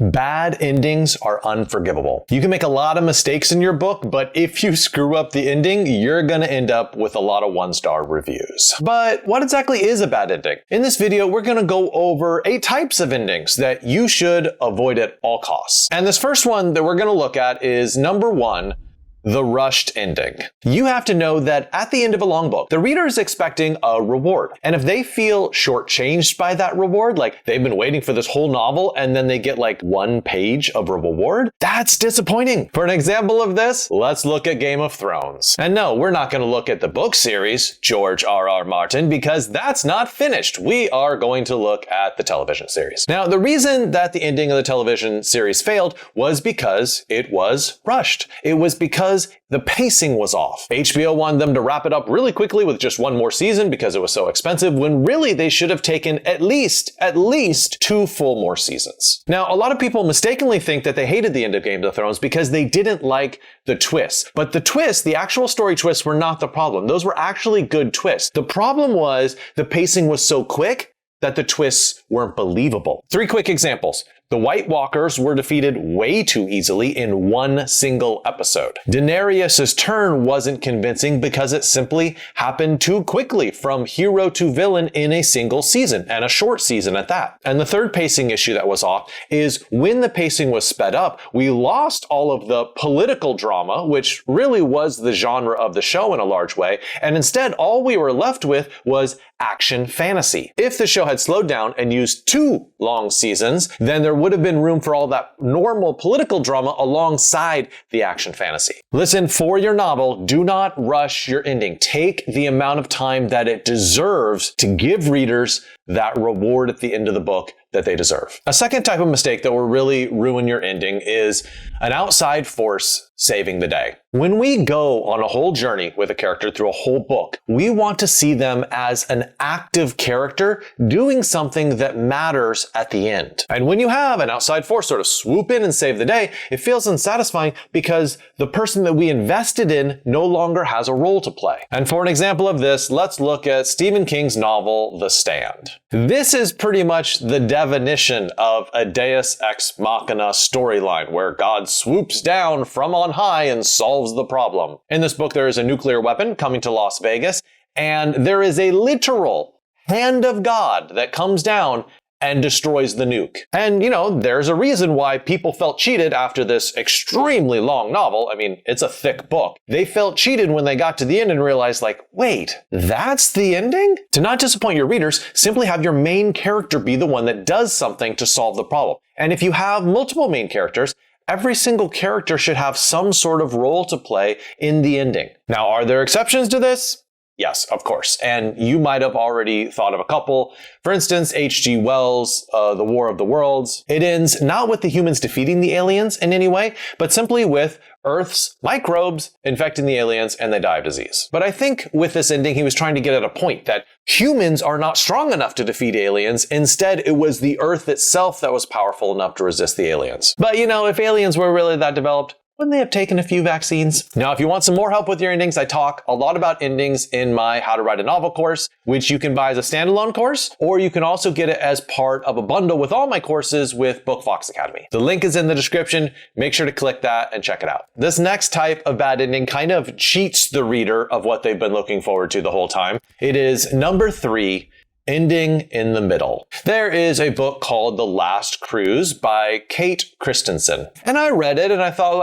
Bad endings are unforgivable. You can make a lot of mistakes in your book, but if you screw up the ending, you're gonna end up with a lot of 1-star reviews. But what exactly is a bad ending? In this video, we're gonna go over 8 types of endings that you should avoid at all costs. And this first one that we're gonna look at is number 1, the rushed ending. You have to know that at the end of a long book, the reader is expecting a reward. And if they feel shortchanged by that reward, like they've been waiting for this whole novel and then they get like 1 page of a reward, that's disappointing. For an example of this, let's look at Game of Thrones. And no, we're not going to look at the book series, George R.R. Martin, because that's not finished. We are going to look at the television series. Now, the reason that the ending of the television series failed was because it was rushed. It was because the pacing was off. HBO wanted them to wrap it up really quickly with just 1 more season because it was so expensive, when really they should have taken at least 2 full more seasons. Now, a lot of people mistakenly think that they hated the end of Game of Thrones because they didn't like the twists. But the twists, the actual story twists, were not the problem. Those were actually good twists. The problem was the pacing was so quick that the twists weren't believable. 3 quick examples. The White Walkers were defeated way too easily in 1 single episode. Daenerys' turn wasn't convincing because it simply happened too quickly from hero to villain in a single season, and a short season at that. And the third pacing issue that was off is when the pacing was sped up, we lost all of the political drama, which really was the genre of the show in a large way, and instead all we were left with was action fantasy. If the show had slowed down and used 2 long seasons, then there would have been room for all that normal political drama alongside the action fantasy. Listen, for your novel, do not rush your ending. Take the amount of time that it deserves to give readers that reward at the end of the book that they deserve. A second type of mistake that will really ruin your ending is an outside force saving the day. When we go on a whole journey with a character through a whole book, we want to see them as an active character doing something that matters at the end. And when you have an outside force sort of swoop in and save the day, it feels unsatisfying because the person that we invested in no longer has a role to play. And for an example of this, let's look at Stephen King's novel, The Stand. This is pretty much the definition of a Deus Ex Machina storyline, where God swoops down from on high and solves the problem. In this book, there is a nuclear weapon coming to Las Vegas, and there is a literal hand of God that comes down and destroys the nuke. And, there's a reason why people felt cheated after this extremely long novel. I mean, it's a thick book. They felt cheated when they got to the end and realized, wait, that's the ending? To not disappoint your readers, simply have your main character be the one that does something to solve the problem. And if you have multiple main characters, every single character should have some sort of role to play in the ending. Now, are there exceptions to this? Yes, of course. And you might have already thought of a couple. For instance, H.G. Wells' The War of the Worlds. It ends not with the humans defeating the aliens in any way, but simply with Earth's microbes infecting the aliens and they die of disease. But I think with this ending, he was trying to get at a point that humans are not strong enough to defeat aliens. Instead, it was the Earth itself that was powerful enough to resist the aliens. But if aliens were really that developed, wouldn't they have taken a few vaccines? Now, if you want some more help with your endings, I talk a lot about endings in my How to Write a Novel course, which you can buy as a standalone course, or you can also get it as part of a bundle with all my courses with Bookfox Academy. The link is in the description. Make sure to click that and check it out. This next type of bad ending kind of cheats the reader of what they've been looking forward to the whole time. It is number 3, ending in the middle. There is a book called The Last Cruise by Kate Christensen. And I read it and I thought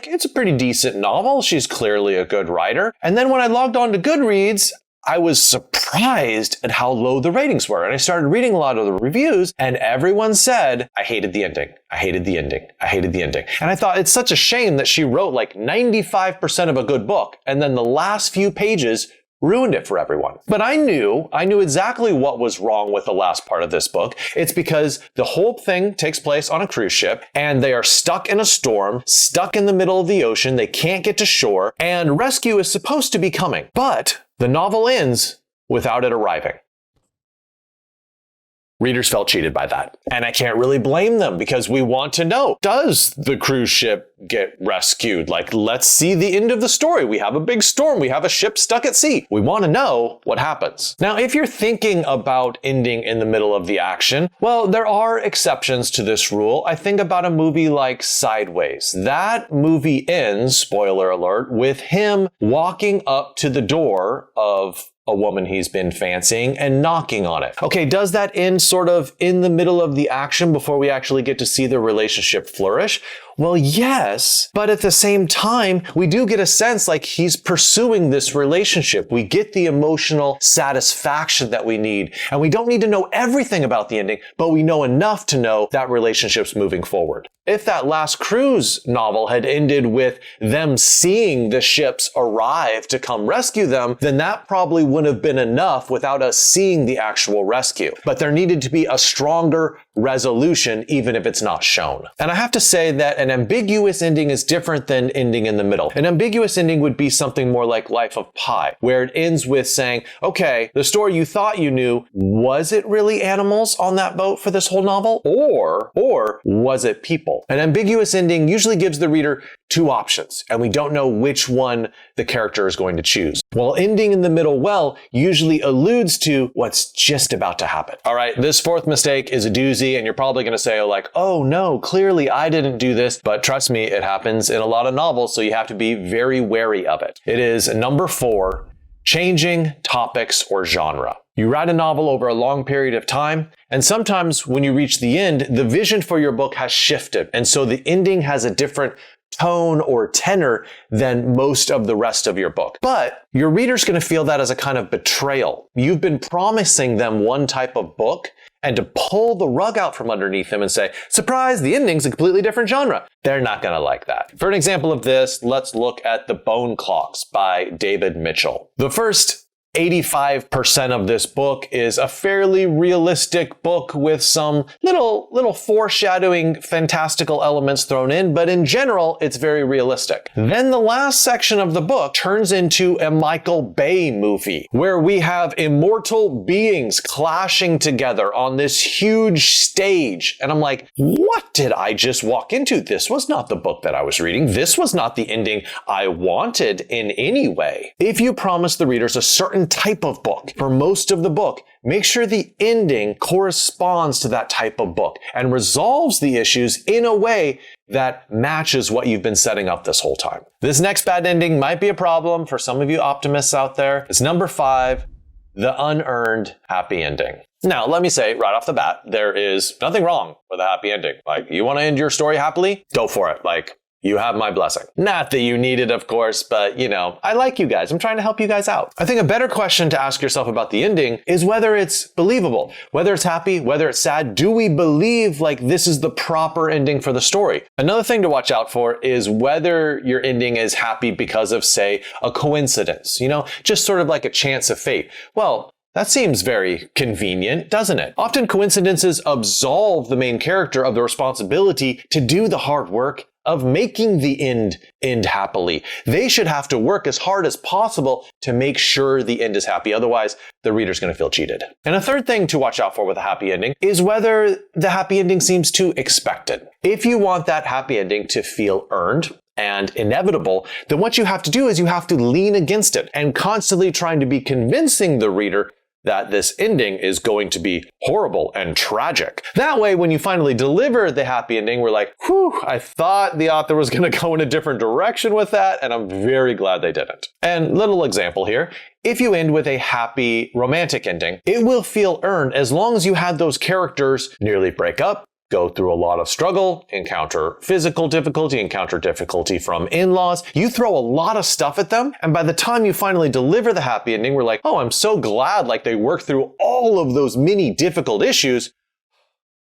it's a pretty decent novel. She's clearly a good writer. And then when I logged on to Goodreads, I was surprised at how low the ratings were. And I started reading a lot of the reviews and everyone said, I hated the ending. I hated the ending. I hated the ending. And I thought it's such a shame that she wrote 95% of a good book. And then the last few pages ruined it for everyone. But I knew exactly what was wrong with the last part of this book. It's because the whole thing takes place on a cruise ship and they are stuck in a storm, stuck in the middle of the ocean. They can't get to shore and rescue is supposed to be coming. But the novel ends without it arriving. Readers felt cheated by that. And I can't really blame them because we want to know, does the cruise ship get rescued? Like, let's see the end of the story. We have a big storm. We have a ship stuck at sea. We want to know what happens. Now, if you're thinking about ending in the middle of the action, well, there are exceptions to this rule. I think about a movie like Sideways. That movie ends, spoiler alert, with him walking up to the door of a woman he's been fancying and knocking on it. Okay, does that end sort of in the middle of the action before we actually get to see the relationship flourish? Well, yes, but at the same time, we do get a sense like he's pursuing this relationship. We get the emotional satisfaction that we need, and we don't need to know everything about the ending, but we know enough to know that relationship's moving forward. If that last cruise novel had ended with them seeing the ships arrive to come rescue them, then that probably wouldn't have been enough without us seeing the actual rescue. But there needed to be a stronger resolution, even if it's not shown. And I have to say that an ambiguous ending is different than ending in the middle. An ambiguous ending would be something more like Life of Pi, where it ends with saying, okay, the story you thought you knew, was it really animals on that boat for this whole novel? Or was it people? An ambiguous ending usually gives the reader two options, and we don't know which one the character is going to choose. While ending in the middle well usually alludes to what's just about to happen. All right, this fourth mistake is a doozy, and you're probably going to say, oh no, clearly I didn't do this, but trust me, it happens in a lot of novels, so you have to be very wary of it. It is number 4, changing topics or genre. You write a novel over a long period of time, and sometimes when you reach the end, the vision for your book has shifted, and so the ending has a different tone or tenor than most of the rest of your book. But your reader's going to feel that as a kind of betrayal. You've been promising them one type of book, and to pull the rug out from underneath them and say, surprise, the ending's a completely different genre. They're not going to like that. For an example of this, let's look at The Bone Clocks by David Mitchell. The first 85% of this book is a fairly realistic book with some little foreshadowing fantastical elements thrown in, but in general, it's very realistic. Then the last section of the book turns into a Michael Bay movie, where we have immortal beings clashing together on this huge stage. And I'm like, what did I just walk into? This was not the book that I was reading. This was not the ending I wanted in any way. If you promise the readers a certain type of book for most of the book, make sure the ending corresponds to that type of book and resolves the issues in a way that matches what you've been setting up this whole time. This next bad ending might be a problem for some of you optimists out there. It's number 5, the unearned happy ending. Now, let me say right off the bat, there is nothing wrong with a happy ending. You want to end your story happily? Go for it. You have my blessing. Not that you need it, of course, but I like you guys. I'm trying to help you guys out. I think a better question to ask yourself about the ending is whether it's believable, whether it's happy, whether it's sad. Do we believe this is the proper ending for the story? Another thing to watch out for is whether your ending is happy because of, say, a coincidence, just sort of like a chance of fate. Well, that seems very convenient, doesn't it? Often coincidences absolve the main character of the responsibility to do the hard work of making the end happily. They should have to work as hard as possible to make sure the end is happy. Otherwise, the reader's going to feel cheated. And a third thing to watch out for with a happy ending is whether the happy ending seems too expected. If you want that happy ending to feel earned and inevitable, then what you have to do is you have to lean against it and constantly trying to be convincing the reader that this ending is going to be horrible and tragic. That way, when you finally deliver the happy ending, we're like, whew, I thought the author was going to go in a different direction with that, and I'm very glad they didn't. And little example here, if you end with a happy romantic ending, it will feel earned as long as you had those characters nearly break up, go through a lot of struggle, encounter physical difficulty, encounter difficulty from in-laws. You throw a lot of stuff at them, and by the time you finally deliver the happy ending, we're like, oh, I'm so glad they worked through all of those many difficult issues.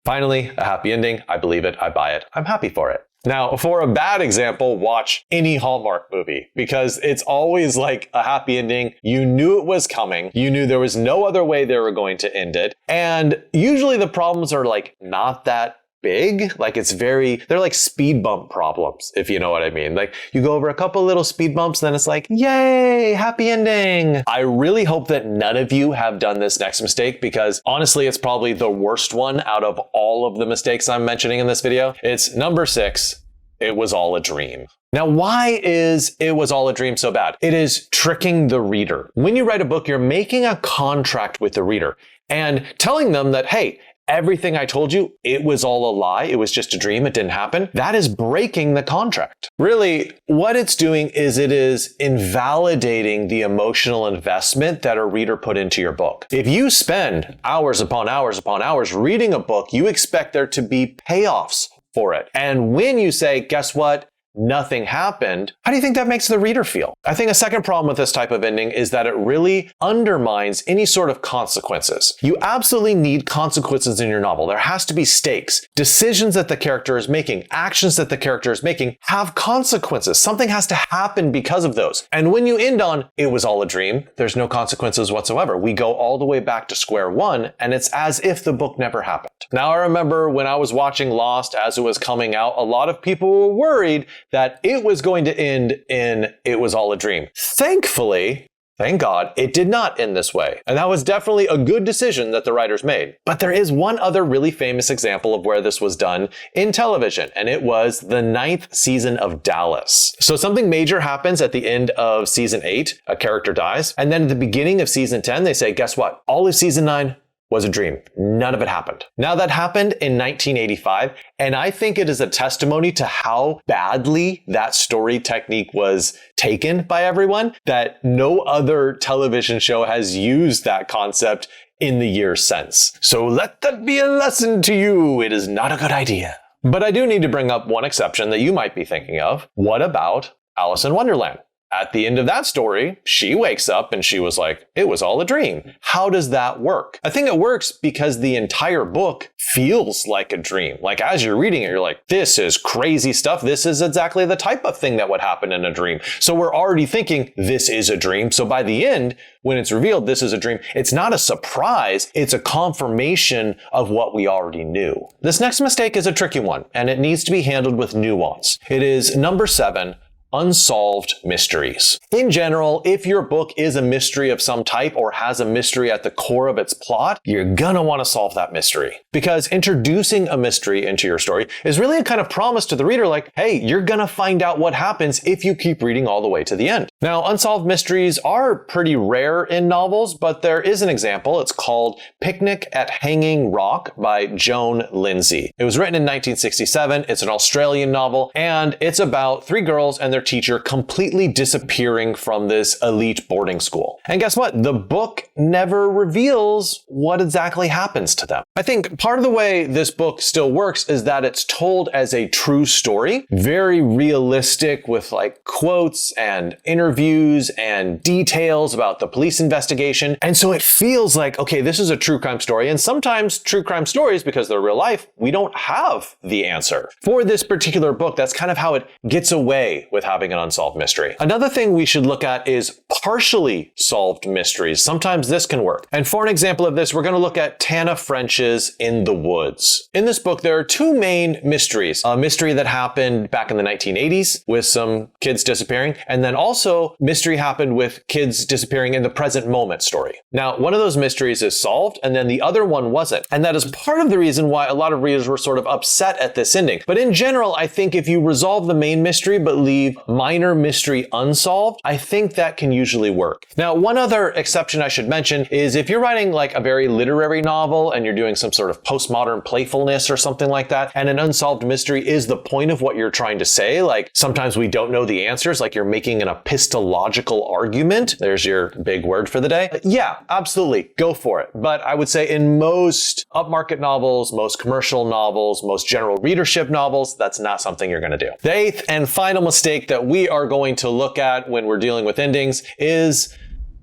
Finally, a happy ending. I believe it. I buy it. I'm happy for it. Now, for a bad example, watch any Hallmark movie, because it's always like a happy ending. You knew it was coming. You knew there was no other way they were going to end it. And usually the problems are not that big. Like they're like speed bump problems, if you know what I mean. Like you go over a couple little speed bumps, then it's like, yay, happy ending. I really hope that none of you have done this next mistake, because honestly, it's probably the worst one out of all of the mistakes I'm mentioning in this video. It's number 6. It was all a dream. Now, why is it was all a dream so bad? It is tricking the reader. When you write a book, you're making a contract with the reader and telling them that, hey, everything I told you, it was all a lie. It was just a dream. It didn't happen. That is breaking the contract. Really, what it's doing is it is invalidating the emotional investment that a reader put into your book. If you spend hours upon hours upon hours reading a book, you expect there to be payoffs for it. And when you say, guess what? Nothing happened. How do you think that makes the reader feel? I think a second problem with this type of ending is that it really undermines any sort of consequences. You absolutely need consequences in your novel. There has to be stakes. Decisions that the character is making, actions that the character is making have consequences. Something has to happen because of those. And when you end on, it was all a dream, there's no consequences whatsoever. We go all the way back to square one, and it's as if the book never happened. Now, I remember when I was watching Lost as it was coming out, a lot of people were worried that it was going to end in it was all a dream. Thankfully, thank God, it did not end this way. And that was definitely a good decision that the writers made. But there is one other really famous example of where this was done in television, and it was the 9th season of Dallas. So something major happens at the end of season 8, a character dies, and then at the beginning of season 10, they say, guess what? All of season 9 was a dream. None of it happened. Now, that happened in 1985, and I think it is a testimony to how badly that story technique was taken by everyone, that no other television show has used that concept in the years since. So let that be a lesson to you. It is not a good idea. But I do need to bring up one exception that you might be thinking of. What about Alice in Wonderland? At the end of that story, she wakes up and she was like, it was all a dream. How does that work? I think it works because the entire book feels like a dream. Like as you're reading it, you're like, this is crazy stuff. This is exactly the type of thing that would happen in a dream. So we're already thinking this is a dream. So by the end, when it's revealed this is a dream, it's not a surprise. It's a confirmation of what we already knew. This next mistake is a tricky one, and it needs to be handled with nuance. It is number 7. Unsolved mysteries. In general, if your book is a mystery of some type or has a mystery at the core of its plot, you're gonna want to solve that mystery. Because introducing a mystery into your story is really a kind of promise to the reader like, hey, you're gonna find out what happens if you keep reading all the way to the end. Now, unsolved mysteries are pretty rare in novels, but there is an example. It's called Picnic at Hanging Rock by Joan Lindsay. It was written in 1967. It's an Australian novel, and it's about 3 girls and their teacher completely disappearing from this elite boarding school. And guess what? The book never reveals what exactly happens to them. I think part of the way this book still works is that it's told as a true story, very realistic with like quotes and interviews and details about the police investigation. And so it feels like, okay, this is a true crime story. And sometimes true crime stories, because they're real life, we don't have the answer. For this particular book, that's kind of how it gets away with having an unsolved mystery. Another thing we should look at is partially solved mysteries. Sometimes this can work. And for an example of this, we're going to look at Tana French's In the Woods. In this book, there are 2 main mysteries. A mystery that happened back in the 1980s with some kids disappearing, and then also mystery happened with kids disappearing in the present moment story. Now, one of those mysteries is solved, and then the other one wasn't. And that is part of the reason why a lot of readers were sort of upset at this ending. But in general, I think if you resolve the main mystery but leave minor mystery unsolved, I think that can usually work. Now, one other exception I should mention is if you're writing like a very literary novel and you're doing some sort of postmodern playfulness or something like that, and an unsolved mystery is the point of what you're trying to say, like sometimes we don't know the answers, like you're making an epistological argument. There's your big word for the day. Yeah, absolutely, go for it. But I would say in most upmarket novels, most commercial novels, most general readership novels, that's not something you're going to do. The 8th and final mistake that we are going to look at when we're dealing with endings is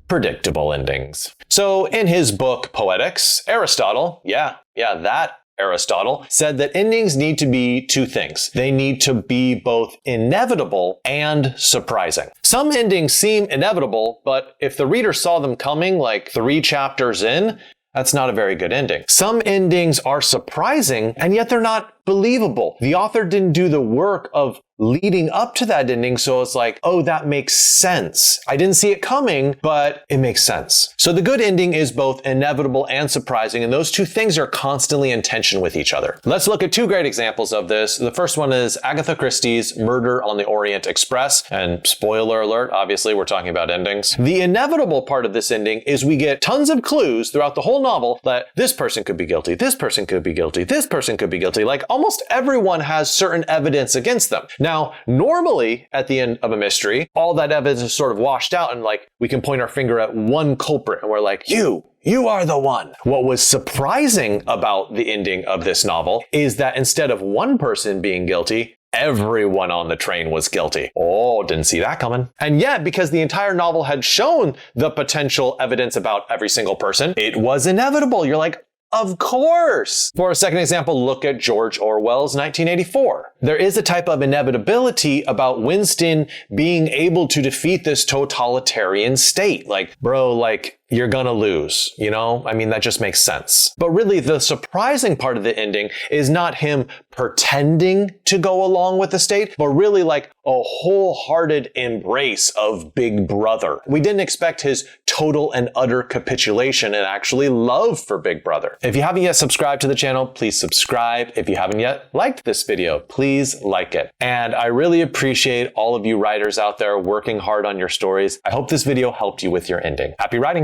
predictable endings. So in his book, Poetics, Aristotle, that Aristotle, said that endings need to be 2 things. They need to be both inevitable and surprising. Some endings seem inevitable, but if the reader saw them coming like 3 chapters in, that's not a very good ending. Some endings are surprising, and yet they're not believable. The author didn't do the work of leading up to that ending, so it's like, oh, that makes sense. I didn't see it coming, but it makes sense. So the good ending is both inevitable and surprising, and those two things are constantly in tension with each other. Let's look at two great examples of this. The first one is Agatha Christie's Murder on the Orient Express, and spoiler alert, obviously we're talking about endings. The inevitable part of this ending is we get tons of clues throughout the whole novel that this person could be guilty, this person could be guilty, this person could be guilty. Like almost everyone has certain evidence against them. Now, normally at the end of a mystery, all that evidence is sort of washed out and like we can point our finger at one culprit and we're like, you are the one. What was surprising about the ending of this novel is that instead of one person being guilty, everyone on the train was guilty. Oh, didn't see that coming. And yet, because the entire novel had shown the potential evidence about every single person, it was inevitable. You're like, of course! For a second example, look at George Orwell's 1984. There is a type of inevitability about Winston being able to defeat this totalitarian state. Like, bro, like, you're gonna lose, you know? I mean, that just makes sense. But really, the surprising part of the ending is not him pretending to go along with the state, but really like a wholehearted embrace of Big Brother. We didn't expect his total and utter capitulation and actually love for Big Brother. If you haven't yet subscribed to the channel, please subscribe. If you haven't yet liked this video, please like it. And I really appreciate all of you writers out there working hard on your stories. I hope this video helped you with your ending. Happy writing!